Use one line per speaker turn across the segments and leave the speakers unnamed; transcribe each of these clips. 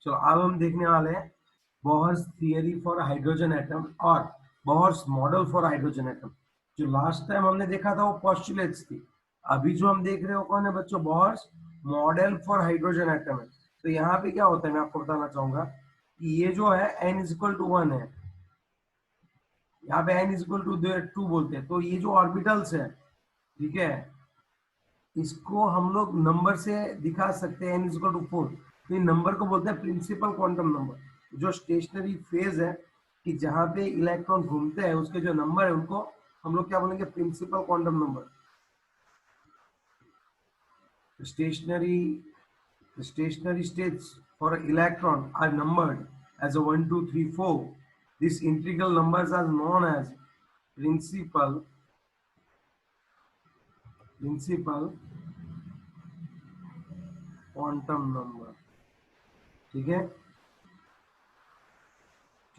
चलो अब हम देखने वाले हैं Bohr's theory for hydrogen atom और Bohr's model for hydrogen atom. जो लास्ट टाइम हमने देखा था वो पोस्टुलेट्स थी, अभी जो हम देख रहे हो कौन है बच्चों, Bohr's model for hydrogen atom है। तो यहाँ पे क्या होता है मैं आपको बताना चाहूंगा कि ये जो है n इक्वल टू 1 है, यहाँ पे n इक्वल टू 2 बोलते हैं। तो ये जो ऑर्बिटल्स है, ठीक है, इसको हम लोग नंबर से दिखा सकते हैं n इक्वल टू 4। तो इन नंबर को बोलते हैं प्रिंसिपल क्वांटम नंबर। जो स्टेशनरी फेज है कि जहां पे इलेक्ट्रॉन घूमते हैं उसके जो नंबर है उनको हम लोग क्या बोलेंगे, principal quantum number. Stationary states for an electron are numbered as a 1 2 3 4. These integral numbers are known as principal quantum number। ठीक है,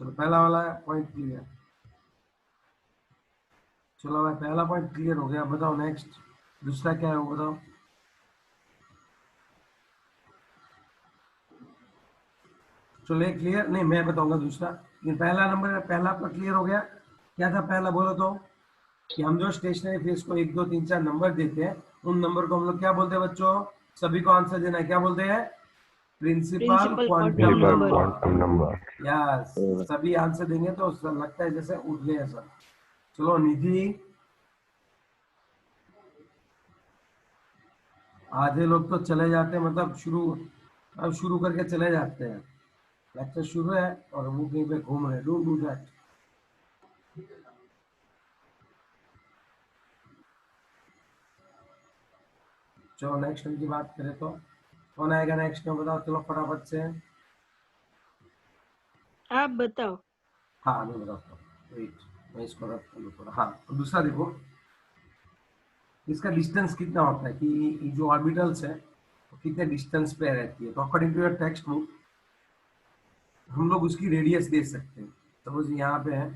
चलो पहला वाला पॉइंट क्लियर। चलो भाई पहला पॉइंट क्लियर हो गया, बताओ नेक्स्ट दूसरा क्या है वो बताओ। चलो एक क्लियर नहीं, मैं बताऊंगा दूसरा, लेकिन पहला नंबर, पहला आपका क्लियर हो गया। क्या था पहला, बोलो तो। कि हम जो स्टेशनरी फेज को 1 2 3 4 नंबर देते हैं, उन नंबर को हम लोग क्या बोलते हैं बच्चों, सभी को आंसर देना है, क्या बोलते हैं, प्रिंसिपल क्वांटम नंबर। यस, सभी आंसर देंगे तो लगता है जैसे उठ गए सर। चलो निधि, आधे लोग तो चले जाते हैं, मतलब शुरू करके चले जाते हैं, लेक्चर शुरू है और वो कहीं पे घूम रहे, डोंट डू दैट। चलो नेक्स्ट की बात करें तो कौन आएगा नेक्स्ट में, बताओ चलो फटाफट से।
आप बताओ।
हाँ मैं बताता हूँ, वेट मैं इसको रख दूँ थोड़ा। हाँ तो दूसरा देखो, इसका डिस्टेंस कितना होता है, कि ये जो ऑर्बिटल्स है वो कितने डिस्टेंस पे रहती है। तो according to your text book हम लोग उसकी रेडियस दे सकते हैं। सपोज यहाँ पे है,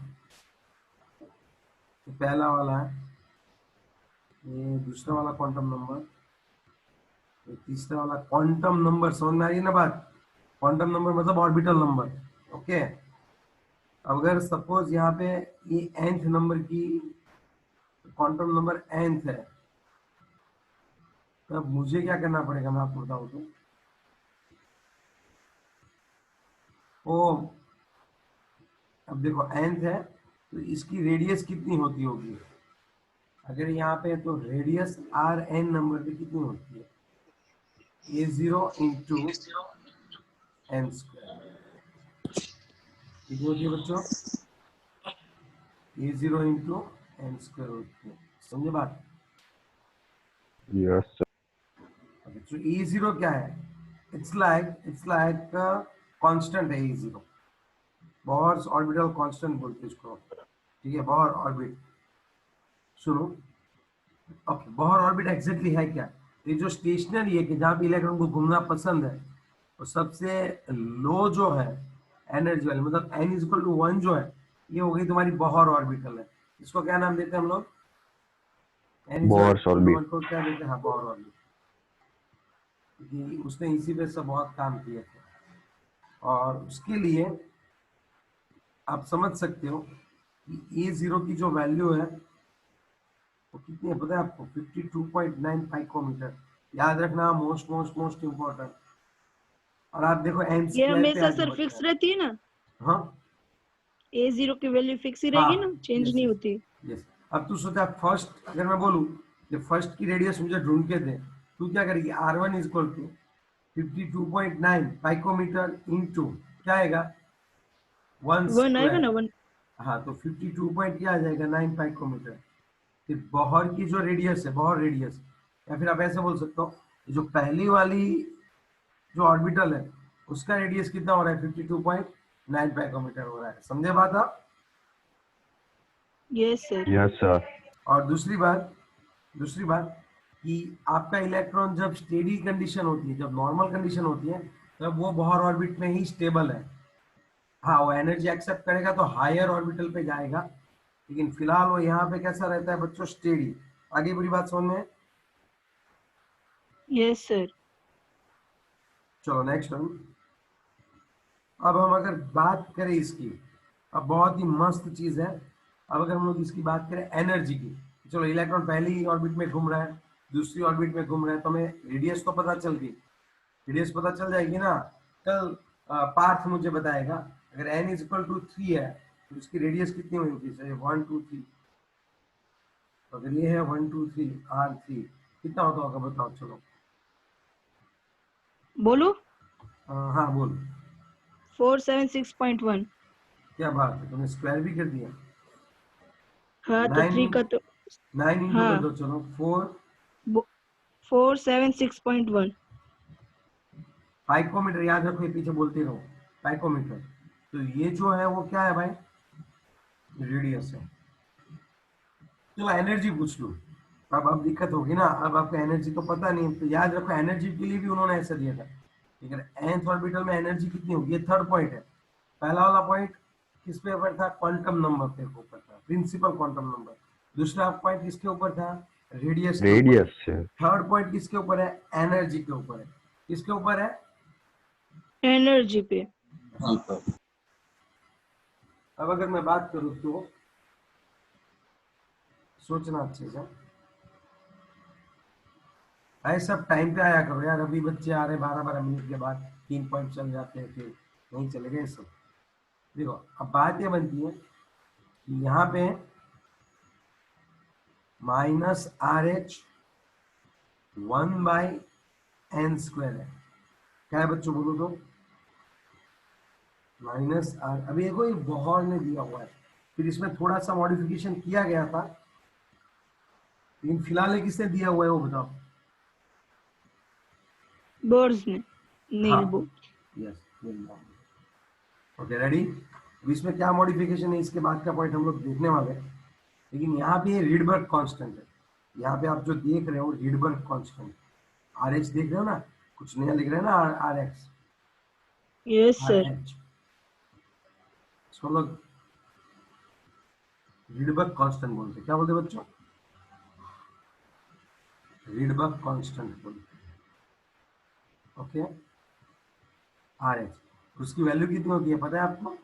तो पहला वाला है, ये दूसरा वाला क्वांटम नंबर, ये तीसरा वाला क्वांटम नंबर। समझ में आ रही है ना बात, क्वांटम नंबर मतलब ऑर्बिटल नंबर। ओके, अगर सपोज यहाँ पे ये nth नंबर की क्वांटम नंबर nth है, तो अब मुझे क्या करना पड़ेगा मैं आपको बताऊं तो, ओ अब देखो nth है तो इसकी रेडियस कितनी होती होगी, अगर यहाँ पे तो रेडियस आर एन नंबर पे कितनी होती है, a0 इंटू एन स्क्वायर। कितनी होती है बच्चों, a0 इंटू एन स्क्वायर होती है। समझे बात।
Yes, sir.
तो a0 क्या है, इट्स लाइक कांस्टेंट है a0, बोहर्स ऑर्बिटल कांस्टेंट बोलते हैं इसको। ठीक है, बोहर ऑर्बिट, सुनो। ओके, बोहर ऑर्बिट एग्जैक्टली है क्या, ये जो स्टेशनरी है कि जहां पे इलेक्ट्रॉन को घूमना पसंद है, और सबसे लो जो है एनर्जी वाली, मतलब n इक्वल टू 1 जो है, ये हो गई तुम्हारी बोहर ऑर्बिटल है। इसको क्या नाम देते हैं हम लोग, n
Bohr's
equal to
orbit.
1 को क्या देते हैं, हाँ बोहर ऑर्बिट, क्योंकि उसने इसी पे से बहुत काम किए थे। और उसके लिए आप समझ सकते हो कि a0 की जो वैल्यू है वो कितनी है पता है आपको, 52.9 पाइकोमीटर। याद रखना, मोस्ट मोस्ट मोस्ट इम्पोर्टेंट। और आप देखो एन
ये
स्क्वायर पे
हमेशा
आगे
सर
बढ़ रहा
फिक्स
है।
रहती है ना,
हाँ
A0 की वैल्यू फिक्स ही रहेगी ना,
हाँ,
चेंज
यस
नहीं
यस
होती।
यस। अब तू सोचा फर्स्ट, अगर मैं बोलूँ कि फर्स्ट की रेडियस मुझे ढूंढ के दे, तू क्या करेगी, R1 इक्वल टू 52.9 पाइकोमीटर इंटू क्या आएगा, 1
1 आएगा
स्क्वायर।
ना, 1।
हाँ तो 52 पॉइंट क्या आ जाएगा, 9 पाइकोमीटर। फिर बॉहर की जो रेडियस है, बॉहर रेडियस, या फिर आप ऐसे बोल सकते हो, जो पहली वाली जो ऑर्बिटल है उसका रेडियस कितना हो रहा है, 52.9 पाइकोमीटर हो रहा है। समझे बात आप।
Yes sir.
Yes, sir.
और दूसरी बात कि आपका इलेक्ट्रॉन जब स्टेडी कंडीशन होती है, जब नॉर्मल कंडीशन होती है, तब वो बॉहर ऑर्बिट में ही स्टेबल है। हाँ वो एनर्जी एक्सेप्ट करेगा तो हायर ऑर्बिटल पे जाएगा, लेकिन फिलहाल वो यहाँ पे कैसा रहता है बच्चों, स्टेडी। आगे पूरी बात समझ में।
Yes sir.
चलो नेक्स्ट वन, अब हम अगर बात करें इसकी, अब बहुत ही मस्त चीज है। अब अगर हम लोग इसकी बात करें एनर्जी की, चलो इलेक्ट्रॉन पहली ऑर्बिट में घूम रहा है, दूसरी ऑर्बिट में घूम रहा है, तो हमें रेडियस तो पता चल गई, रेडियस पता चल जाएगी ना। कल पार्थ मुझे बताएगा अगर n इज इक्वल टू 3 है तो इसकी रेडियस कितनी होगी, सही 1 2 3। तो अगर ये है 1 2 3 r3 कितना होता होगा बताओ, चलो।
बोलो।
हाँ बोल।
476.1।
क्या बात है, तुमने स्क्वायर भी कर दिया।
हाँ तो 3
9
का तो
9 इंटू कर
हाँ
दो, चलो 4।
476.1।
पाइकोमीटर याद रखो, ये पीछे बोलते रहो, पाइकोमीटर। तो ये जो है वो क्या है भाई, रेडियस है। चलो एनर्जी पूछ लो, अब दिक्कत होगी ना, अब आपको एनर्जी तो पता नहीं, तो याद रखो एनर्जी के लिए भी उन्होंने ऐसा दिया था। ठीक है, nth ऑर्बिटल में एनर्जी कितनी होगी, ये थर्ड पॉइंट है। पहला वाला पॉइंट किस पे ऊपर था, क्वांटम नंबर पे ऊपर था, प्रिंसिपल क्वांटम नंबर। दूसरा पॉइंट किसके ऊपर था, रेडियस के ऊपर।
रेडियस से।
थर्ड पॉइंट किसके ऊपर है, एनर्जी के ऊपर है। किसके ऊपर है,
एनर्जी पे।
हाँ। अब अगर मैं बात करूं तो सोचना अच्छे से, भाई सब टाइम पे आया करो यार, अभी बच्चे आ रहे 12-12 मिनट के बाद 3 पॉइंट चल जाते हैं, फिर नहीं चलेगा ये सब। देखो अब बात ये बनती है कि यहाँ पे माइनस आर एच 1/n² है, क्या है बच्चों बोलो तो, माइनस आर। अभी देखो ये बोहर ने दिया हुआ है, फिर इसमें थोड़ा सा मॉडिफिकेशन किया गया था, लेकिन फिलहाल ये किसने दिया हुआ है वो बताओ।
बोर्स ने,
हाँ
Niels Bohr.
Yes, okay ready. अब इसमें क्या मॉडिफिकेशन है इसके बाद का पॉइंट हम लोग देखने वाले हैं, लेकिन यहाँ पे रीडबर्ग कांस्टेंट है। यहाँ पे आप जो देख रहे हो रीडबर्ग कांस्टेंट, आर एच देख रहे हो ना, कुछ नया लिख रहे हैं ना, R X
yes
R
sir.
H, इसको हम लोग रीडबर्ग कांस्टेंट बोलते हैं। क्या बोलते हैं बच्चों, रीडबर्ग कांस्टेंट बोलते हैं। ओके, आर एच उसकी वैल्यू कितनी होती है पता है आपको,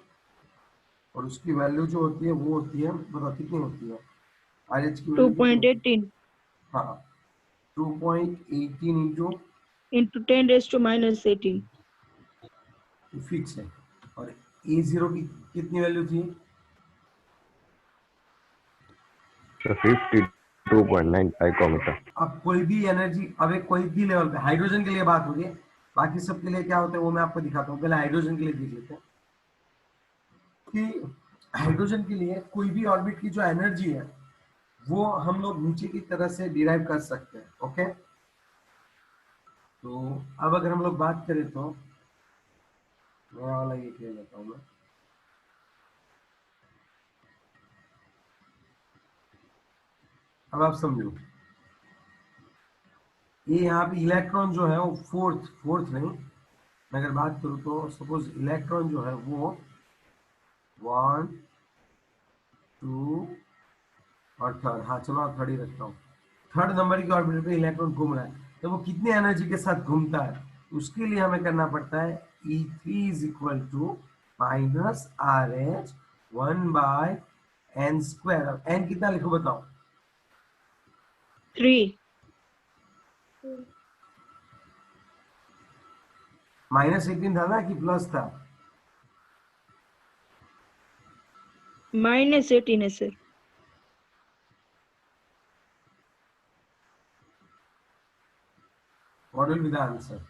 और उसकी वैल्यू जो होती है वो होती है, बताओ कितनी होती है, आर एच की वैल्यू कितनी होती है।
2.18
हाँ 2.18 into
into 10 raised to minus 18।
Fix है। और ए जीरो की कितनी वैल्यू थी,
52.9 पाइकोमीटर।
अब कोई भी एनर्जी, अब एक कोई भी लेवल पे, हाइड्रोजन के लिए बात हो रही है, बाकी सब के लिए क्या होता है वो मैं आपको दिखाता हूँ। पहले हाइड्रोजन के लिए देख लेते हैं कि हाइड्रोजन के लिए कोई भी ऑर्बिट की जो एनर्जी है वो हम लोग नीचे की तरह से डिराइव कर सकते हैं। ओके, तो अब अगर हम लोग बात करें तो नया वाला ये ले लेता हूँ मैं। अब आप समझो, ये यहाँ पे इलेक्ट्रॉन जो है वो फोर्थ नहीं, मैं अगर बात करूँ तो सपोज इलेक्ट्रॉन जो है वो 1 2 और थर्ड, हाँ चलो आप थर्ड ही रखता हूँ, थर्ड नंबर की ऑर्बिटल पे इलेक्ट्रॉन घूम रहा है, तो वो कितनी एनर्जी के साथ घूमता है, उसके लिए हमें करना पड़ता है E3 is equal to minus R H 1/n²। अब n कितना लिखो बताओ,
3।
-18 था ना कि प्लस था,
-18 है sir.
What will be the answer.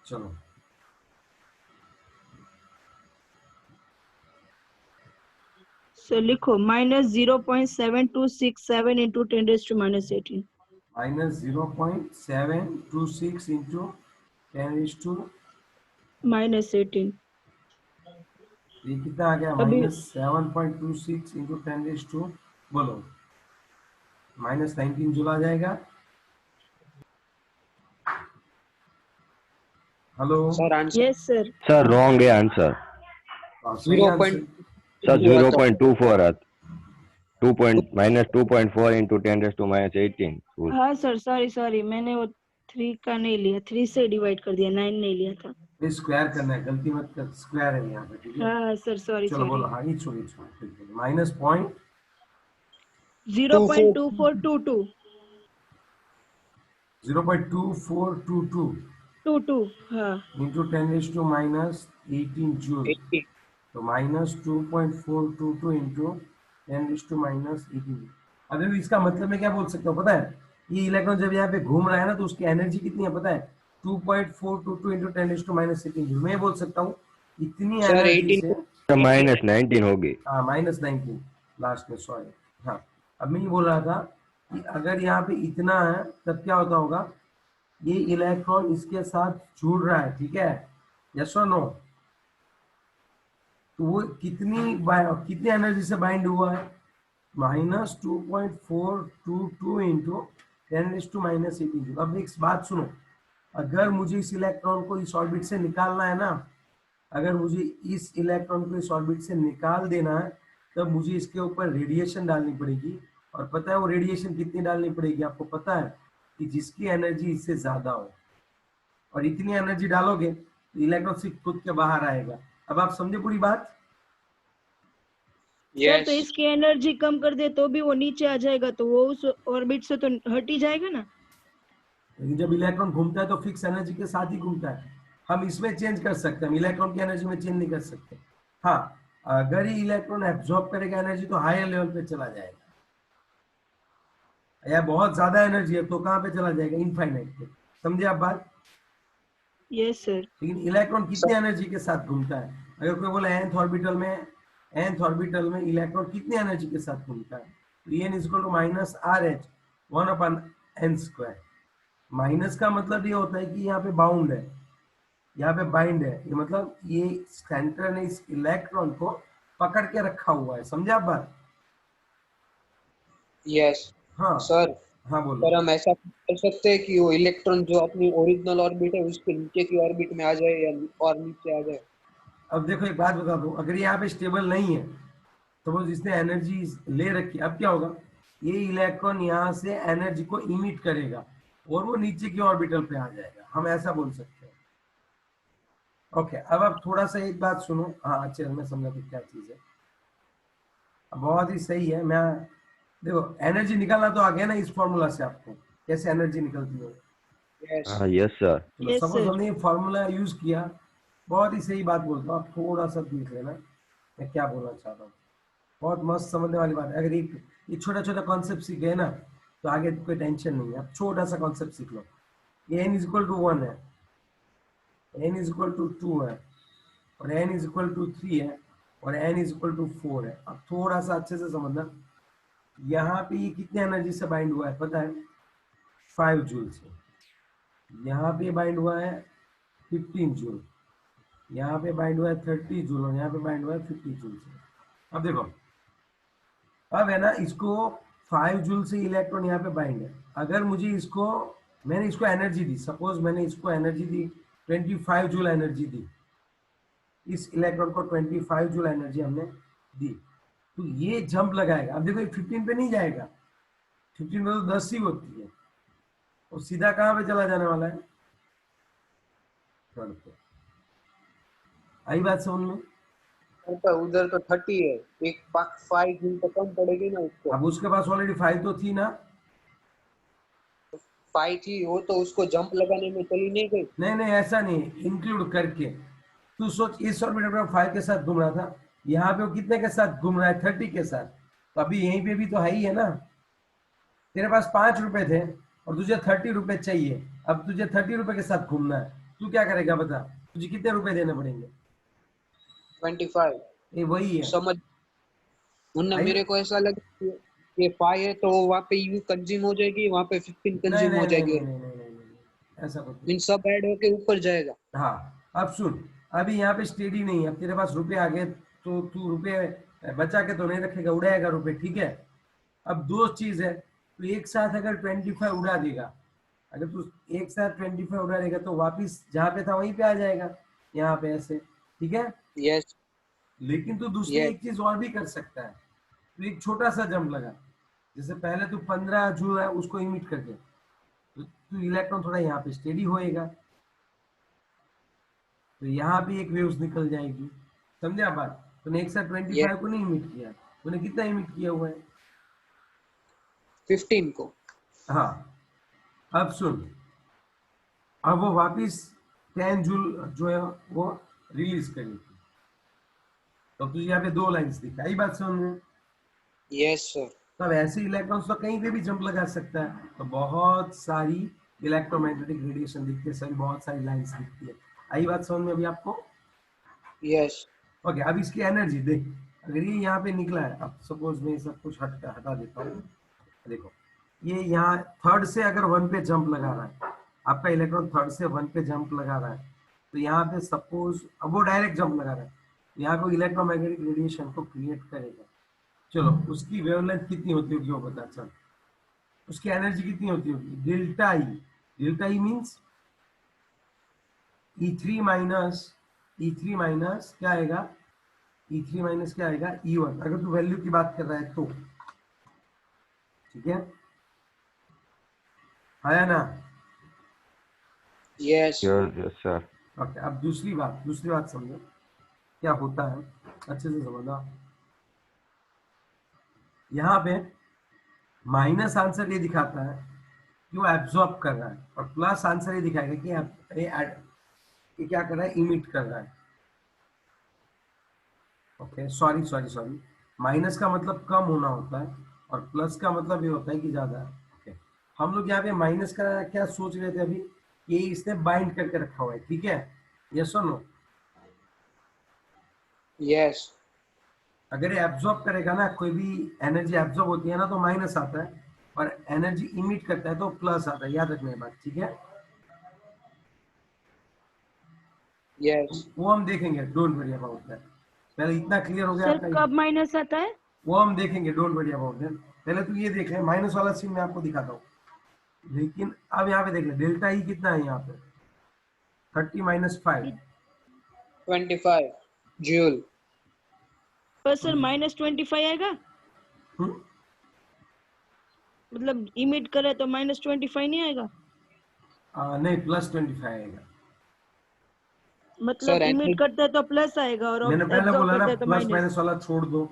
चलो
सर लिखो -0.7267 into 10 raised to minus 18।
-0.726 into 10⁻,
-18।
ये कितना आ गया,
अभी
-7.26 इंटू 10⁻, बोलो -19 जूल आ जाएगा। Hello,
sir answer
yes sir.
Sir wrong है आंसर।
सही आंसर,
सर 0.24 है, -2.4 into 10⁻⁻18 joules.
हाँ सर, सॉरी मैंने वो 3 का नहीं लिया, 3 से डिवाइड कर दिया, 9 नहीं लिया था।
ये स्क्वायर करना है, गलती मत कर, स्क्वायर है यहाँ पे, ठीक है।
हाँ सर, सॉरी
चलो बोलो, हाँ each one, ठीक है। माइनस पॉइंट
0.2422
0.2422
22 हाँ
into 10⁻⁻18 जूल,
80
तो -2.422 into 10⁻⁻18। अब देखो इसका मतलब मैं क्या बोल सकता हूँ पता है, ये इलेक्ट्रॉन जब यहाँ पे घूम रहा है ना तो उसकी एनर्जी कितनी है पता है, 2.422 into 10⁻⁻18 जूल। मैं ये बोल सकता हूँ इतनी
सर
एनर्जी
18
से,
-19 होगी।
हाँ -19 लास्ट में, सॉरी। हाँ, अब मैं ये बोल रहा था कि अगर यहाँ पे इतना है तब क्या होता होगा, ये इलेक्ट्रॉन इसके साथ जुड़ रहा है, ठीक है, यस और नो, तो वो कितनी एनर्जी से बाइंड हुआ है, -2.422 इंटू 10⁻⁻18 जूल। अब एक बात सुनो, अगर मुझे इस इलेक्ट्रॉन को इस ऑर्बिट से निकालना है ना, अगर मुझे इस इलेक्ट्रॉन को इस ऑर्बिट से निकाल देना है, तब मुझे इसके ऊपर रेडिएशन डालनी पड़ेगी। और पता है वो रेडिएशन कितनी डालनी पड़ेगी आपको पता है, कि जिसकी एनर्जी इससे ज्यादा हो, और इतनी एनर्जी डालोगे तो इलेक्ट्रॉन सिर्फ खुद के बाहर आएगा। अब आप समझे पूरी बात?
सर, तो
यस
इसकी एनर्जी कम कर दे तो भी वो नीचे आ जाएगा, तो वो उस ऑर्बिट से तो हट ही जाएगा ना।
लेकिन जब इलेक्ट्रॉन घूमता है तो फिक्स एनर्जी के साथ ही घूमता है, हम इसमें चेंज कर सकते हैं, हम इलेक्ट्रॉन की एनर्जी में चेंज नहीं कर सकते। हाँ, अगर ही इलेक्ट्रॉन एब्जॉर्ब करेगा एनर्जी तो हायर लेवल पे चला जाएगा, या बहुत ज्यादा एनर्जी है तो कहाँ पे चला जाएगा, इनफाइनाइट पे। समझे आप बात?
Yes sir.
लेकिन इलेक्ट्रॉन कितनी एनर्जी के साथ घूमता है, अगर कोई बोले nth ऑर्बिटल में इलेक्ट्रॉन कितनी एनर्जी के साथ घूमता है, तो n equal to -RH 1/n²। Minus का मतलब ये होता है कि यहाँ पे बाउंड है, यहाँ पे बाइंड है, ये मतलब ये सेंटर ने इस इलेक्ट्रॉन को पकड़ के रखा हुआ है। समझे आप बात?
यस
हाँ
सर।
हाँ बोलो।
पर हम ऐसा कर सकते हैं कि वो इलेक्ट्रॉन जो अपनी ओरिजिनल ऑर्बिट है उसके नीचे की ऑर्बिट में आ जाए या और नीचे आ जाए।
अब देखो एक बात बता दूं, अगर यहाँ पे स्टेबल नहीं है तो वो जिसने एनर्जी ले रखी, अब क्या होगा, ये इलेक्ट्रॉन यहाँ से एनर्जी को इमिट करेगा और वो नीचे की ऑर्बिटल पे आ जाएगा, हम ऐसा बोल सकते हैं। ओके, अब आप थोड़ा सा एक बात सुनो। हाँ चलो मैं समझा कि क्या चीज है, अब बहुत ही सही है। मैं देखो एनर्जी निकालना तो आ गया ना इस फॉर्मूला से, आपको कैसे एनर्जी निकलती है।
Yes
yes sir.
चलो
यस
सपोज
सर।
हमने ये फॉर्मूला यूज किया, बहुत ही सही बात बोलता हूँ, आप थोड़ा सा देख लेना मैं क्या बोलना चाहता हूँ। बहुत मस्त समझने वाली बात है, अगर एक छोटा छोटा कॉन्सेप्ट सीख गए ना तो आगे कोई टेंशन नहीं है। आप छोटा सा कॉन्सेप्ट सीख लो, ये n इक्वल टू 1 है, n इक्वल टू 2 है, और n इक्वल टू 3 है, और n इक्वल टू 4 है। अब थोड़ा सा अच्छे से समझना, यहाँ पे ये कितने एनर्जी से बाइंड हुआ है पता है, 5 जूल से। यहाँ पे बाइंड हुआ है 15 जूल, यहाँ पे बाइंड हुआ है 30 जूल, और यहाँ पे बाइंड हुआ है 50 जूल से। अब देखो, अब है ना, इसको 5 जूल से इलेक्ट्रॉन यहाँ पे बाइंड है। अगर मुझे इसको, मैंने इसको एनर्जी दी, सपोज मैंने इसको एनर्जी दी 25 जूल एनर्जी दी, इस इलेक्ट्रॉन को 25 जूल एनर्जी हमने दी, तो ये जंप लगाएगा। अब देखो ये 15 पे नहीं जाएगा, 15 पे तो 10 ही होती है, और सीधा कहाँ पे चला जाने वाला है, थर्ड पे। आई बात समझ में?
उधर तो 30 है, एक 5 जूल तो कम पड़ेगी ना उसको।
अब उसके पास ऑलरेडी 5 तो थी ना।
5 थी वो तो उसको जंप लगाने में चली नहीं गई।
नहीं नहीं ऐसा नहीं, इंक्लूड करके तू सोच, इस ऑर्बिटर पे 5 के साथ घूम रहा था, यहाँ पे वो कितने के साथ घूम रहा है, 30 के साथ, तो अभी यहीं पे भी तो है ही है ना। तेरे पास 5 रुपए थे और तुझे 30 रुपए चाहिए, अब तुझे 30 रुपए के साथ घूमना है, तू क्या करेगा बता, तुझे कितने रुपए देने पड़ेंगे?
25
ये वही है।
समझ। उनने
आई?
मेरे को ऐसा लगा कि ये 5 है तो वहाँ पे यू कंज्यूम हो जाएगी, वहाँ पे 15
नहीं
कंज्यूम
नहीं
हो
नहीं
जाएगी,
नहीं नहीं नहीं नहीं नहीं, ऐसा कुछ नहीं।
मीन सब ऐड होके ऊपर जाएगा।
हाँ अब सुन, अभी यहाँ पे स्टेडी नहीं है, अब तेरे पास रुपए आ गए तो तू रुपए बचा के तो नहीं रखेगा, उड़ाएगा रुपए, ठीक है। अब दो चीज है, तो एक साथ अगर 25 उड़ा देगा, अगर तू एक साथ 25 उड़ा देगा तो वापिस जहाँ पे था वहीं पे आ जाएगा, यहाँ पे ऐसे, ठीक है।
यस
लेकिन तू दूसरी
यस
एक चीज और भी कर सकता है, तो एक छोटा सा जंप लगा, जैसे पहले तू 15 जूल है उसको इमिट करके, तो इलेक्ट्रॉन थोड़ा यहाँ पे स्टेडी होएगा, तो यहाँ भी एक वेव्स निकल जाएगी। समझे बात? तूने एक साथ 25 को नहीं इमिट किया, तूने कितना इमिट किया हुआ है?
15 को।
हाँ, अब सुन, अब वो वापिस 10 जूल जो है वो रिलीज करेगी, तो तुझे यहाँ पे 2 लाइन्स दिखाई, बात समझ में?
Yes sir.
तब ऐसे इलेक्ट्रॉन्स तो कहीं पे भी जंप लगा सकता है, तो बहुत सारी इलेक्ट्रोमैग्नेटिक रेडिएशन दिखती है, सभी बहुत सारी लाइन्स दिखती है। आई बात समझ में अभी आपको?
यस।
ओके, अब इसकी एनर्जी देख, अगर ये यहाँ पे निकला है, अब सपोज मैं सब कुछ हटा देता हूँ, देखो ये यहाँ थर्ड से अगर 1 पे जंप लगा रहा है, आपका इलेक्ट्रॉन थर्ड से 1 पे जंप लगा रहा है, तो यहाँ पे सपोज अब वो डायरेक्ट जंप लगा रहा है, यहाँ पे इलेक्ट्रोमैग्नेटिक रेडिएशन को क्रिएट करेगा। चलो, उसकी वेवलेंथ कितनी होती होगी वो बता, चल उसकी एनर्जी कितनी होती होगी? Delta E. Delta E means E3 minus क्या आएगा? E3 माइनस क्या आएगा? E1, अगर तू वैल्यू की बात कर रहा है तो, ठीक है, आया ना?
यस।
Yes, sir.
ओके, अब दूसरी बात समझो क्या होता है, अच्छे से समझना। यहाँ पे माइनस आंसर ये दिखाता है कि वो एब्जॉर्ब कर रहा है, और प्लस आंसर ये दिखाएगा कि ये क्या कर रहा है? इमिट कर रहा है। ओके, सॉरी, माइनस का मतलब कम होना होता है, और प्लस का मतलब ये होता है कि ज्यादा है। ओके, हम लोग यहाँ पे माइनस का क्या सोच रहे थे अभी? ये इसने बाइंड करके रखा हुआ है, ठीक है, यस और नो?
यस।
अगर ये एब्जॉर्ब करेगा ना, कोई भी एनर्जी एब्जॉर्ब होती है ना, तो माइनस आता है, और एनर्जी इमिट करता है तो प्लस आता है, याद रखने की बात, ठीक है?
यस।
वो हम देखेंगे, डोंट वरी अबाउट दैट, पहले इतना क्लियर हो गया
सर
आपका?
कब माइनस आता है?
वो हम देखेंगे, डोंट वरी अबाउट दैट। पहले तो ये देख ले, माइनस वाला सीन मैं आपको दिखाता हूँ, लेकिन अब यहाँ पे देख ले, डेल्टा ई कितना है यहाँ पे? 30 माइनस 5,
25 जूल।
पर सर -25 आएगा, मतलब इमिट करे तो -25 नहीं आएगा?
नहीं, प्लस 25 आएगा।
मतलब इमिट करता है तो प्लस आएगा और
मैंने पहले
एब्जॉर्ब
बोला ना,
करता है तो
प्लस
माइनस।
माइनस वाला छोड़ दो,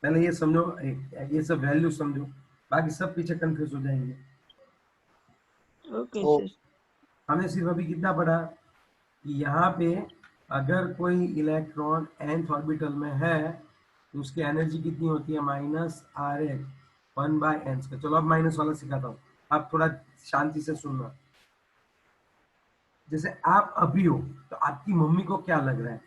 पहले ये समझो, ये सब वैल्यू समझो, बाकी सब पीछे कंफ्यूज हो जाएंगे।
ओके
ओ।
सर।
हमने सिर्फ अभी कितना पढ़ा कि यहाँ पे अगर कोई इलेक्ट्रॉन nth ऑर्बिटल में है तो उसकी एनर्जी कितनी होती है? -RH 1/n²। चलो अब माइनस वाला सिखाता हूँ, आप थोड़ा शांति से सुनना। जैसे आप अभी हो, तो आपकी मम्मी को क्या लग रहा है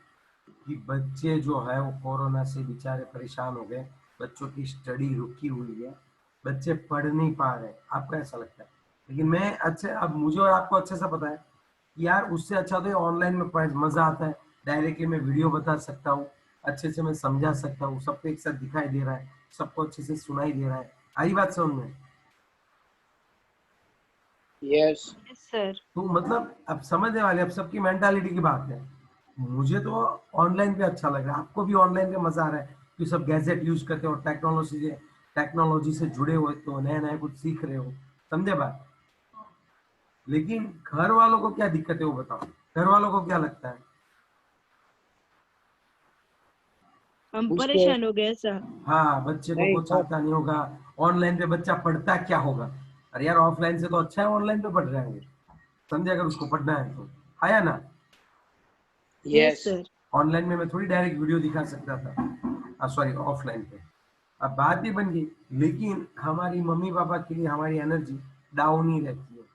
कि बच्चे जो है वो कोरोना से बेचारे परेशान हो गए, बच्चों की स्टडी रुकी हुई है, बच्चे पढ़ नहीं पा रहे, आपको ऐसा लगता है। लेकिन मैं अच्छे, अब मुझे और आपको अच्छे से पता है कि यार उससे अच्छा तो ऑनलाइन में पढ़ मजा आता है, डायरेक्टली मैं वीडियो बता सकता हूँ, अच्छे से मैं समझा सकता हूँ, सबको एक साथ दिखाई दे रहा है, सबको अच्छे से सुनाई दे रहा है। आई बात समझ में?
यस।
Yes sir.
तो मतलब अब समझने वाले, अब सबकी मेंटालिटी की बात है। मुझे तो ऑनलाइन पे अच्छा लग रहा है, आपको भी ऑनलाइन पे मजा आ रहा है कि सब गैजेट यूज करते हो, टेक्नोलॉजी से जुड़े हुए, तो नया नया कुछ सीख रहे हो, समझे बात? लेकिन घर वालों को क्या दिक्कत है वो बताओ, घर वालों को क्या लगता है?
हम
उसको
परेशान हो गए ऐसा।
हाँ, बच्चे को
नहीं
कुछ
वो
आता नहीं होगा, ऑनलाइन पे बच्चा पढ़ता क्या होगा? अरे यार, ऑफलाइन से तो अच्छा है ऑनलाइन पे पढ़ रहे हैं, समझे, अगर उसको पढ़ना है तो। आया ना?
Yes
yes.
सर।
ऑनलाइन में मैं थोड़ी डायरेक्ट वीडियो दिखा सकता था, सॉरी ऑफलाइन पे। अब बात ही बन गई, लेकिन हमारी मम्मी पापा के लिए हमारी एनर्जी डाउन ही रहती है।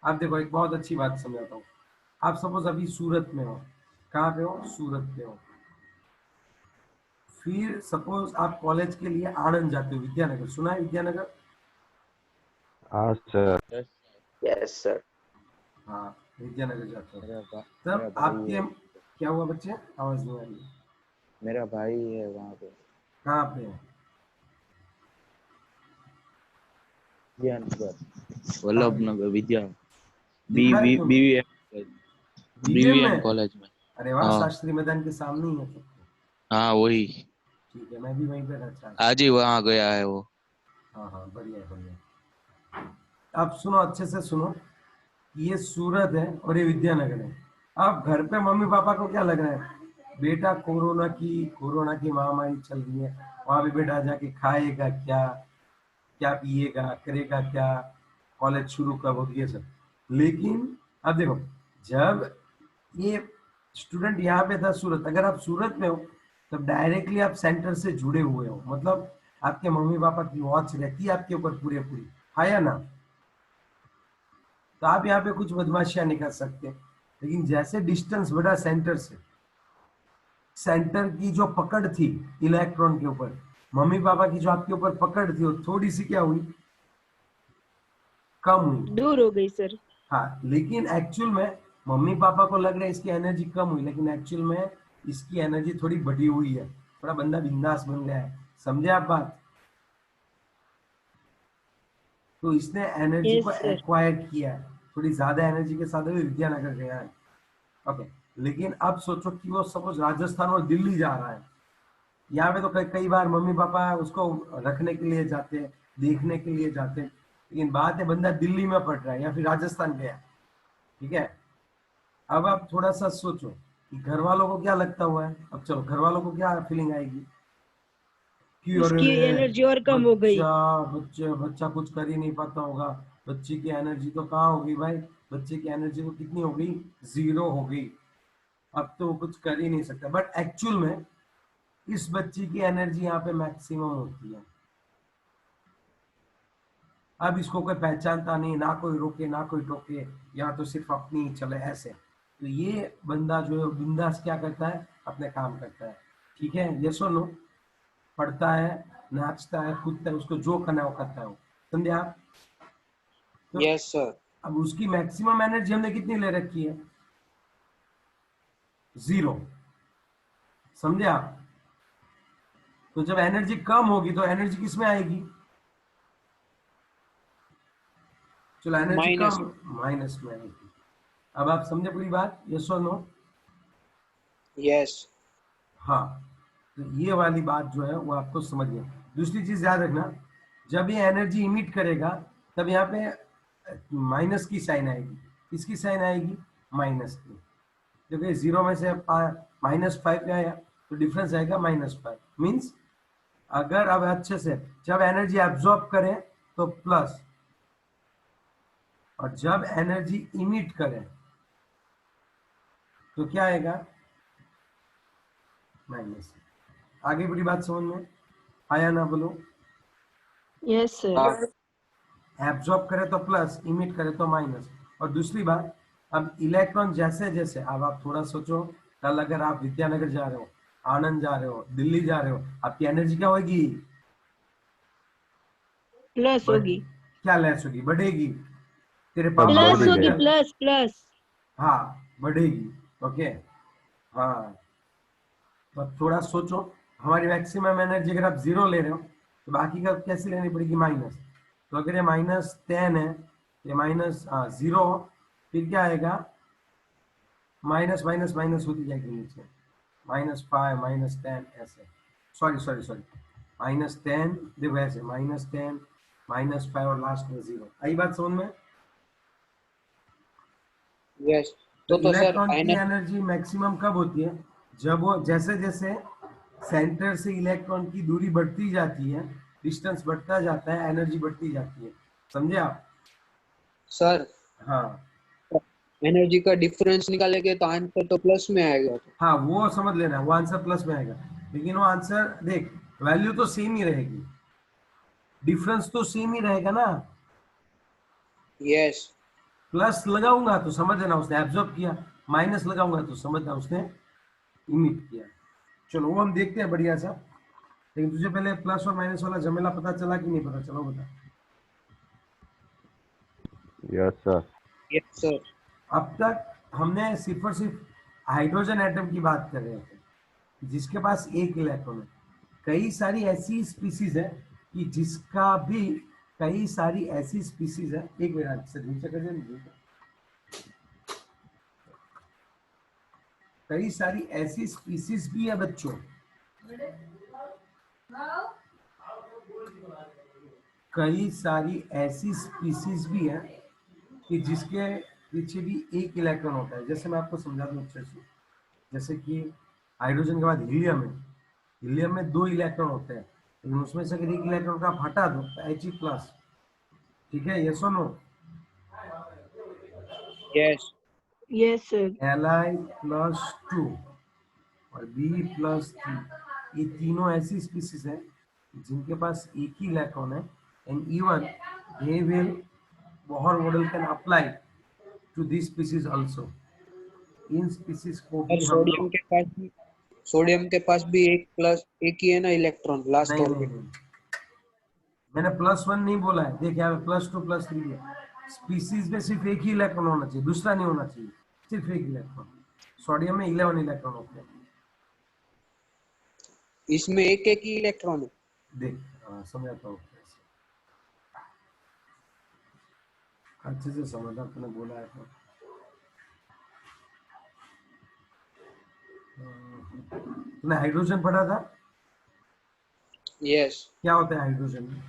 आप देखो, एक बहुत अच्छी बात समझाता हूँ। आप सपोज अभी सूरत में हो, कहाँ पे हो? सूरत पे हो। फिर सपोज आप कॉलेज के लिए आनंद जाते हो, विद्यानगर, सुना है विद्यानगर?
हाँ सर।
Yes sir.
हाँ, विद्यानगर जाते हो,
मेरा
तब
भाई
आपके
है,
क्या हुआ बच्चे? आवाज नहीं आ रही।
मेरा भाई है वहाँ पे,
कहाँ पे है?
विद्यानगर, वल्लभ नगर, विद्या
देखा है तुमने? बीवीएम
बीवीएम
में?
कॉलेज में।
अरे वाह,
हाँ
शास्त्री मैदान के सामने ही है तो।
हाँ वही।
ठीक है, मैं भी वहीं पे रहता हूँ।
आज ही वहाँ गया है वो।
हाँ हाँ, बढ़िया बढ़िया। अब सुनो, अच्छे से सुनो, ये सूरत है और ये विद्यानगर है। अब घर पे मम्मी पापा को क्या लग रहा है, बेटा कोरोना की महामारी चल रही है, वहां भी बेटा जाके खाएगा क्या, क्या पिएगा, करेगा क्या, कॉलेज शुरू कब होगी, ये सब। लेकिन अब देखो, जब ये स्टूडेंट यहाँ पे था सूरत, अगर आप सूरत में हो तब डायरेक्टली आप सेंटर से जुड़े हुए हो, मतलब आपके मम्मी पापा की वॉच रहती है आपके ऊपर पूरे पूरी, है या ना। तो आप यहाँ पे कुछ बदमाशियां नहीं कर सकते। लेकिन जैसे डिस्टेंस बढ़ा सेंटर से, सेंटर की जो पकड़ थी इलेक्ट्रॉन के ऊपर, मम्मी पापा की जो आपके ऊपर पकड़ थी, वो थोड़ी सी क्या हुई, कम हुई।
दूर हो गई सर।
हाँ, लेकिन एक्चुअल में मम्मी पापा को लग रहा है इसकी एनर्जी कम हुई, लेकिन एक्चुअल में इसकी एनर्जी थोड़ी बढ़ी हुई है, थोड़ा बंदा बिंदास बन गया है। समझे आप बात। तो इसने एनर्जी
यस
को
सर।
एक्वायर किया है, थोड़ी ज्यादा एनर्जी के साथ भी विद्यानगर गया है। ओके, लेकिन अब सोचो कि वो सपोज राजस्थान और दिल्ली जा रहा है, यहाँ पे तो कई बार मम्मी पापा उसको रखने के लिए जाते हैं, देखने के लिए जाते हैं, लेकिन बात है बंदा दिल्ली में पढ़ रहा है या फिर राजस्थान गया, ठीक है। अब आप थोड़ा सा सोचो कि घर वालों को क्या लगता हुआ है। अब चलो, घर वालों को क्या फीलिंग आएगी कि अरे
इसकी एनर्जी और कम हो गई।
बच्चा बच्चा बच्चा कुछ कर ही नहीं पाता होगा, बच्चे की एनर्जी तो कहाँ होगी भाई, बच्चे की एनर्जी तो कितनी हो गई, 0 हो गई, अब तो वो कुछ कर ही नहीं सकता। बट एक्चुअल में इस बच्ची की एनर्जी यहाँ पे मैक्सिमम होती है। अब इसको कोई पहचानता नहीं, ना कोई रोके ना कोई टोके, या तो सिर्फ अपनी ही चले ऐसे। तो ये बंदा जो है बिंदास क्या करता है, अपने काम करता है, ठीक है। ये सुनो, पढ़ता है, नाचता है, कूदता है, उसको जो करना है वो करता है वो। समझे आप। तो
यस सर।
अब उसकी मैक्सिमम एनर्जी हमने कितनी ले रखी है, 0। समझे आप। तो जब एनर्जी कम होगी तो एनर्जी किस में आएगी, चलो एनर्जी
माइनस।
कम, माइनस में आएगी। अब आप समझे पूरी बात, यस और नो।
यस।
हाँ, तो ये वाली बात जो है वो आपको समझिए। दूसरी चीज याद रखना, जब ये एनर्जी इमिट करेगा तब यहाँ पे माइनस की साइन आएगी। किसकी साइन आएगी, माइनस की। देखिए 0 में से -5 पे आया तो डिफरेंस आएगा -5। मीन्स अगर अब अच्छे से, जब एनर्जी एब्जॉर्ब करें तो प्लस, और जब एनर्जी इमिट करें तो क्या आएगा, माइनस। आगे पूरी बात समझ में आया ना, बोलो।
Yes sir.
हाँ।
एब्जॉर्ब करे तो प्लस, इमिट करे तो माइनस। और दूसरी बात, अब इलेक्ट्रॉन जैसे जैसे, अब आप थोड़ा सोचो, कल अगर आप विद्यानगर जा रहे हो, आनंद जा रहे हो, दिल्ली जा रहे हो, आपकी एनर्जी क्या होगी,
प्लस
बढ़,
होगी।
क्या लेस होगी, बढ़ेगी। तेरे
तब
पापा को
प्लस
बढ़
होगी,
गया।
लगेगा,
प्लस प्लस।
हाँ बढ़ेगी। ओके, हाँ। तो अब थोड़ा सोचो, हमारी मैक्सिमम एनर्जी अगर आप 0 ले रहे हो तो बाकी का कैसे लेनी पड़ेगी, माइनस। तो अगर ये -10 है, ये -0, फिर क्या आएगा, माइनस माइनस माइनस होती जाएगी नीचे, -5 -10 ऐसे। सॉरी सॉरी सॉरी, -10, देखो ऐसे, -10 -5 और लास्ट में 0। आई बात समझ में।
यस।
तो
तो सर
इलेक्ट्रॉन की
एनर्जी।
एनर्जी मैक्सिमम कब होती है, जब वो जैसे जैसे सेंटर से इलेक्ट्रॉन की दूरी बढ़ती जाती है, डिस्टेंस बढ़ता जाता है, एनर्जी बढ़ती जाती है। समझे आप।
सर
हाँ
एनर्जी का डिफरेंस निकालेंगे तो आंसर तो प्लस में आएगा।
हाँ, वो समझ लेना, वो आंसर प्लस में आएगा, लेकिन वो आंसर देख, वैल्यू तो सेम ही रहेगी, डिफरेंस तो सेम ही रहेगा ना।
यस।
प्लस लगाऊंगा तो समझ लेना उसने एब्जॉर्ब किया, माइनस लगाऊंगा तो समझना उसने इमिट किया। चलो वो हम देखते हैं बढ़िया सा। लेकिन तुझे पहले प्लस और माइनस वाला झमेला पता चला कि नहीं पता चला, बता।
Yes sir.
Yes sir.
अब तक हमने सिर्फ और सिर्फ हाइड्रोजन एटम की बात कर रहे थे जिसके पास एक इलेक्ट्रॉन है। कई सारी ऐसी स्पीसीज है कि जिसका भी, कई सारी ऐसी स्पीसीज है, एक मिनट से नीचे कर दे, कई सारी ऐसी स्पीसीज भी है बच्चों कई सारी ऐसी स्पीसीज भी है कि जिसके पीछे भी एक इलेक्ट्रॉन होता है। जैसे मैं आपको समझा दूं अच्छे से, जैसे कि हाइड्रोजन के बाद हीलियम है, हीलियम में 2 इलेक्ट्रॉन होते हैं, लेकिन उसमें से अगर एक इलेक्ट्रॉन का आप हटा दो तो He+, ठीक है, यस और no?
Yes
Yes, sir.
Li+2 और B+3, ये तीनों ऐसी स्पीसीज है जिनके पास एक ही इलेक्ट्रॉन है, and even they will Bohr model can apply to this species also. इन स्पीसीज को
और
भी हम लोग
सोडियम के पास भी एक ही है ना इलेक्ट्रॉन लास्ट
नहीं नहीं
ऑर्बिट।
नहीं, मैंने +1 नहीं बोला है, देख यहाँ पे +2 +3 है। स्पीसीज में सिर्फ एक ही इलेक्ट्रॉन होना चाहिए, दूसरा नहीं होना चाहिए, सिर्फ एक इलेक्ट्रॉन। सोडियम में 11 इलेक्ट्रॉन होते हैं।
इसमें एक एक ही इलेक्ट्रॉन है।
देख समझाता हूँ कैसे, अच्छे से समझना, तूने बोला है तो। तूने हाइड्रोजन पढ़ा था?
यस,
क्या होता है हाइड्रोजन में?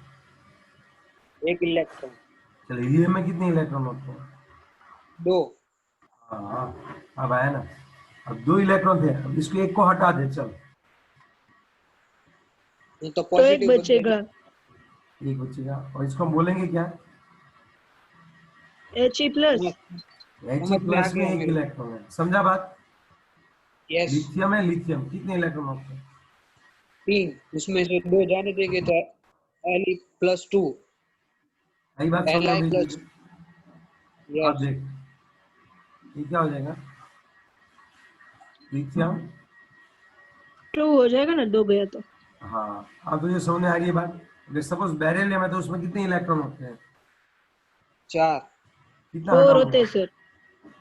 एक इलेक्ट्रॉन।
चल, हीलियम में कितने इलेक्ट्रॉन होते हैं?
2।
हाँ, अब आया ना। अब 2 इलेक्ट्रॉन थे, अब इसको एक को हटा दे, चल
तो
तो एक
पॉजिटिव
बचेगा
एक बचेगा, और इसको हम बोलेंगे क्या?
He+.
He+ में एक इलेक्ट्रॉन है, समझा बात?
यस,
लिथियम है, लिथियम कितने इलेक्ट्रॉन होते हैं?
3, उसमें से 2 जाने देंगे तो Li+2।
यही बात समझ में
Li+,
भेज। अब
यस,
देख, ये क्या हो जाएगा? लिथियम
2 हो जाएगा ना, 2 गया तो।
हाँ, अब तुझे समझ में आ रही है बात? अगर सपोज बेरिलियम है तो उसमें कितने इलेक्ट्रॉन होते हैं?
4।
कितना
4
हटाओगे?
होते हैं सर,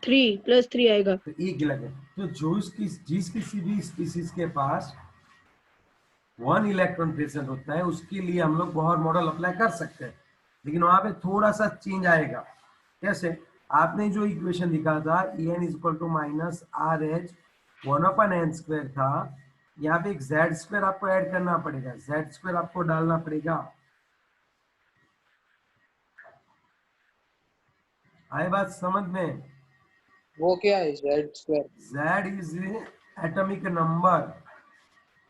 3 +3 आएगा।
तो एक इलेक्ट्रॉन। तो जिस किसी भी स्पीसीज के पास 1 इलेक्ट्रॉन प्रेजेंट होता है, उसके लिए हम लोग बोहर मॉडल अप्लाई कर सकते हैं, लेकिन वहां पे थोड़ा सा चेंज आएगा। कैसे? आपने जो इक्वेशन दिखा था En = -RH1/n² था, यहाँ पे एक Z² आपको ऐड करना पड़ेगा, Z² आपको डालना पड़ेगा। आए बात समझ में?
वो क्या है Z²?
Z is atomic number.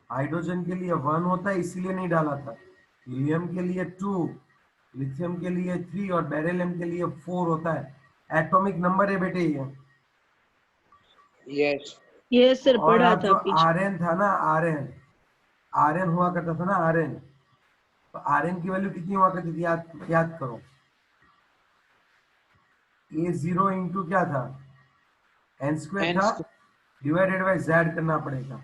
Hydrogen के लिए 1 होता है, इसीलिए नहीं डाला था। हीलियम के लिए 2, लिथियम के लिए 3 और बेरिलियम के लिए 4 होता है। एटॉमिक नंबर है बेटे ये।
यस,
यस सर,
और
पढ़ा
आप
था
जो
पीछे।
Rn था ना, Rn हुआ करता था ना, Rn, तो Rn की वैल्यू कितनी हुआ करती थी? याद करो। A0 इंटू क्या था? n² था,
N²।
डिवाइडेड बाय Z करना पड़ेगा।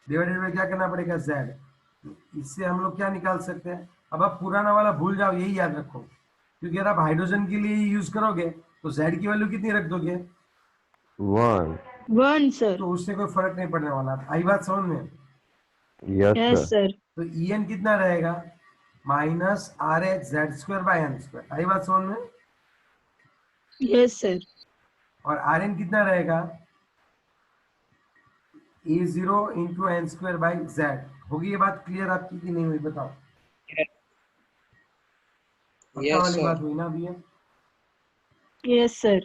डिवाइडेड बाय क्या करना पड़ेगा? Z। इससे हम लोग क्या निकाल सकते हैं? अब आप पुराना वाला भूल जाओ, यही याद रखो, क्योंकि अगर आप हाइड्रोजन के लिए यूज करोगे तो Z की वैल्यू कितनी रख दोगे?
1.
1 सर।
तो उससे कोई फर्क नहीं पड़ने वाला। आई बात समझ में?
Yes,
yes
sir.
सर।
तो En कितना रहेगा? -RH² आई बात समझ में?
Yes sir.
और Rn कितना रहेगा? A0 into n²/z। होगी ये बात क्लियर आपकी कि नहीं हुई? बताओ, पक्का
यस
वाली
सर।
बात हुई ना भैया?
Yes sir.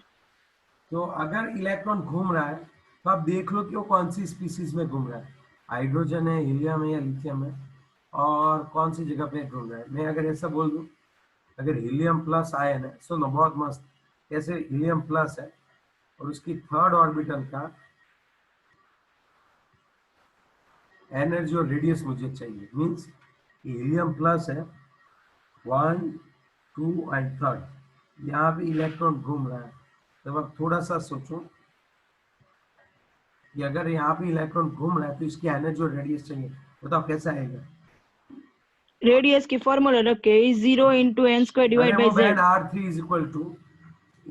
तो अगर इलेक्ट्रॉन घूम रहा है तो आप देख लो कि वो कौन सी स्पीसीज में घूम रहा है, हाइड्रोजन है, हीलियम है या लिथियम है, और कौन सी जगह पे घूम रहा है। मैं अगर ऐसा बोल दूं, अगर हीलियम प्लस आयन है, सुनो बहुत मस्त, कैसे हीलियम प्लस है और उसकी 3rd ऑर्बिटल का एनर्जी और रेडियस मुझे चाहिए, मीन्स हीलियम प्लस है 1, 2 एंड 3rd, यहाँ पे इलेक्ट्रॉन घूम रहा है। तब आप थोड़ा सा सोचो कि अगर यहाँ पे इलेक्ट्रॉन घूम रहा है तो इसकी एनर्जी और रेडियस चाहिए, बताओ कैसा आएगा?
रेडियस की फॉर्मूला रख के E0 × n²
अरे
डिवाइड बाय
वो बहन,
Z।
R3 =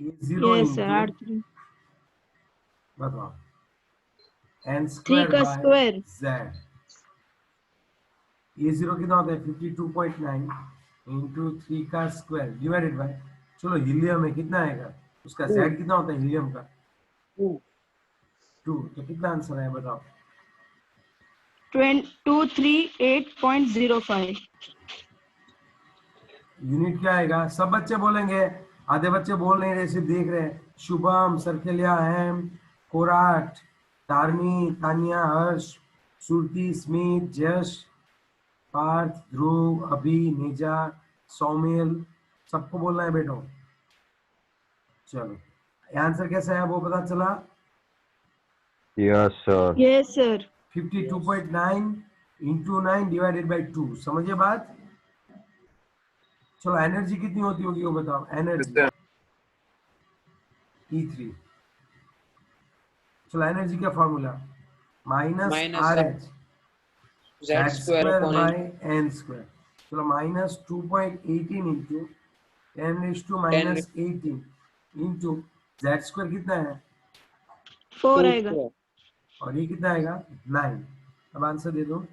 A0
yes sir,
into,
3
बताओ, n²
का
बाय
स्क्वायर।
Z। A0 कितना होता है? 52.9 इंटू 3 का स्क्वायर डिवाइडेड बाय, चलो हीलियम में कितना आएगा? उसका
टू।
Z कितना होता है हीलियम का?
2।
2। तो कितना आंसर है बताओ?
238.05.
यूनिट क्या आएगा? सब बच्चे बोलेंगे, आधे बच्चे बोल नहीं रहे, सिर्फ देख रहे हैं। शुभम, सरखेलिया, हेम, कोराट, तारनी, तानिया, हर्ष, सुरती, स्मित, जश, पार्थ, ध्रुव, अभी, नेजा, सौमिल, सबको बोलना है बेटो। चलो, आंसर कैसा है वो पता चला?
Yes, sir.
Yes, sir.
52.9 into 9 divided by 2। समझिए बात? चलो, एनर्जी कितनी होती होगी वो बताओ। Energy E3। चलो, एनर्जी का formula minus
Minus
R H
Z
Z
square
square
upon
by
N.
n square। चलो, minus 2.18 into 10 to
10
minus 18 into Z square कितना है?
4
2
आएगा.
square.
और ये कितना आएगा? 9। अब आंसर दे दो।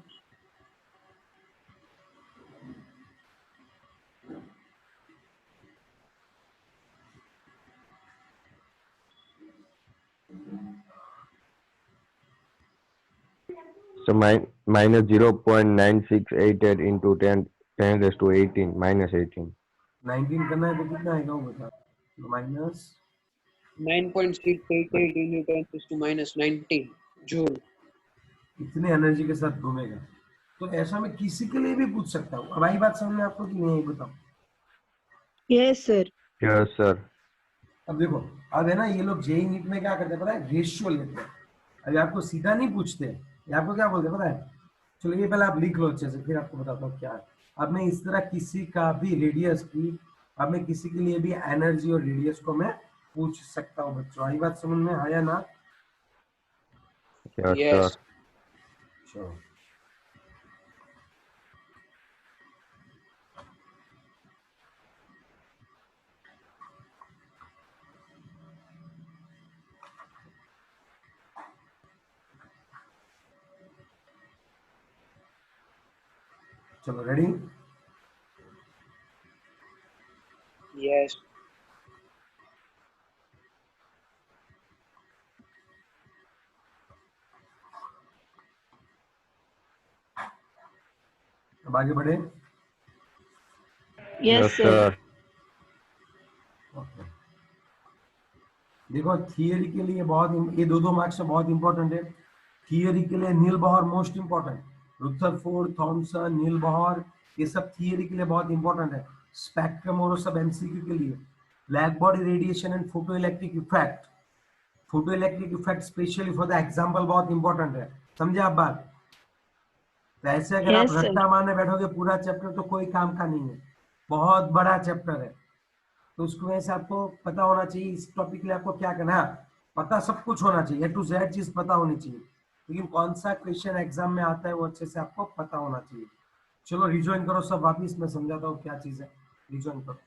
So minus 0.9688 into 10 raised to 18 minus 18.
19 करना है तो कितना आएगा वो बता। Minus
9.688 into 10 raised to minus 19 joule.
इतने एनर्जी के साथ घूमेगा। तो ऐसा मैं किसी के लिए भी पूछ सकता हूँ। अब आई बात समझ में आपको कि नहीं बताओ?
Yes, sir.
Yes, sir.
अब देखो, अब है ना, ये लोग जेई नीट में क्या करते हैं पता है? रेशियो लेते हैं। अभी आपको सीधा नहीं पूछते, ये आपको क्या बोलते हैं पता है? चलो, ये पहले आप लिख लो अच्छे से, फिर आपको बताता हूँ क्या है। अब मैं इस तरह किसी का भी रेडियस की, अब मैं किसी के लिए भी एनर्जी और रेडियस को मैं पूछ सकता हूँ बच्चों। आई बात समझ में आया ना?
Yes,
Yes.
sir.
चलो, चलो, रेडी?
Yes.
अब आगे बढ़े।
Yes, sir.
Okay. देखो, थियरी के लिए बहुत, ये दो मार्क्स में बहुत इंपॉर्टेंट है। थियरी के लिए नील बॉहर मोस्ट इंपॉर्टेंट, रुदरफोर्ड, थॉमसन, नील बॉहर, ये सब थियरी के लिए बहुत इंपॉर्टेंट है। स्पेक्ट्रम और सब एमसीक्यू के लिए। Black body radiation and photo electric effect, photo electric effect specially for the example बहुत इंपॉर्टेंट है। समझे आप बात? तो ऐसे अगर आप
Yes, sir.
रट्टा मारने बैठोगे पूरा चैप्टर तो कोई काम का नहीं है, बहुत बड़ा चैप्टर है। तो उसको वैसे आपको पता होना चाहिए इस टॉपिक के लिए आपको क्या करना है। पता सब कुछ होना चाहिए, ए टू जेड चीज पता होनी चाहिए, लेकिन कौन सा क्वेश्चन एग्जाम में आता है वो अच्छे से आपको पता होना चाहिए। चलो, रिजॉइन करो सब वापिस, मैं समझाता हूँ क्या चीज है। रिजॉइन करो।